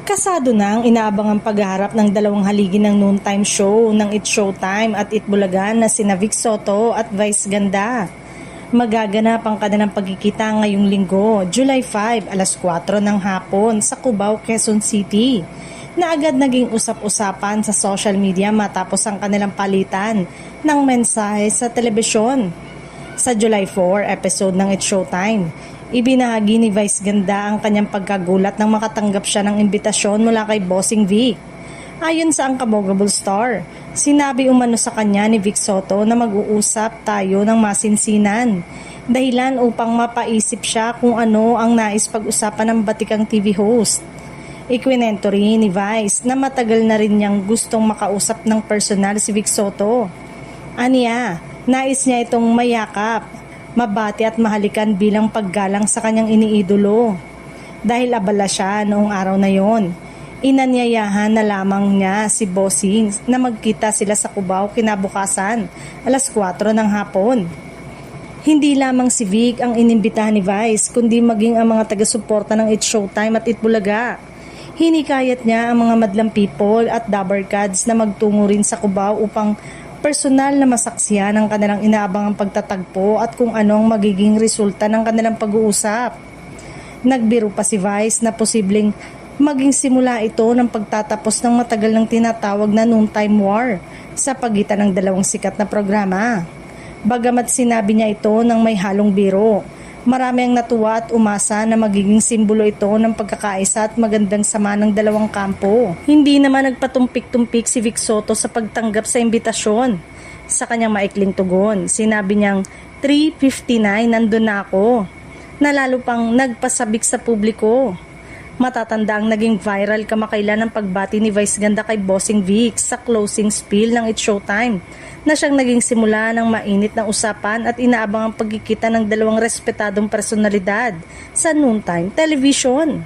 Kasado na ang inaabangang paghaharap ng dalawang haligi ng noontime show ng It's Showtime at It Bulagan na sina Vic Soto at Vice Ganda. Magaganap ang kanilang pagkikita ngayong linggo, July 5, alas 4 ng hapon sa Cubao, Quezon City, na agad naging usap-usapan sa social media matapos ang kanilang palitan ng mensahe sa telebisyon. Sa July 4 episode ng It's Showtime, ibinahagi ni Vice Ganda ang kanyang pagkagulat nang makatanggap siya ng imbitasyon mula kay Bossing Vic. Ayon sa Unkamogable Star, sinabi umano sa kanya ni Vic Soto na mag-uusap tayo ng masinsinan, dahilan upang mapaisip siya kung ano ang nais pag-usapan ng batikang TV host. Ikwinento rin ni Vice na matagal na rin niyang gustong makausap ng personal si Vic Soto. Aniya, nais niya itong mayakap, mabati at mahalikan bilang paggalang sa kanyang iniidolo. Dahil abala siya noong araw na yon, inanyayahan na lamang niya si Bossing na magkita sila sa Cubao kinabukasan, alas 4 ng hapon. Hindi lamang si Vic ang inimbitahan ni Vice, kundi maging ang mga taga-suporta ng It's Showtime at It Bulaga. Hinikayat niya ang mga madlang people at dabarkads na magtungo rin sa Cubao upang personal na masaksihan ang kanilang inaabangang pagtatagpo at kung anong magiging resulta ng kanilang pag-uusap. Nagbiro pa si Vice na posibleng maging simula ito ng pagtatapos ng matagal ng tinatawag na noontime war sa pagitan ng dalawang sikat na programa. Bagamat sinabi niya ito ng may halong biro, marami ang natuwa at umasa na magiging simbolo ito ng pagkakaisa at magandang sama ng dalawang kampo. Hindi naman nagpatumpik-tumpik si Vic Soto sa pagtanggap sa imbitasyon. Sa kanyang maikling tugon, sinabi niyang 3:59 nandun na ako, na lalo pang nagpasabik sa publiko. Matatanda ang naging viral kamakailan ng pagbati ni Vice Ganda kay Bossing Vic sa closing spiel ng It's Showtime, na siyang naging simula ng mainit na usapan at inaabang ang pagkikita ng dalawang respetadong personalidad sa noontime television.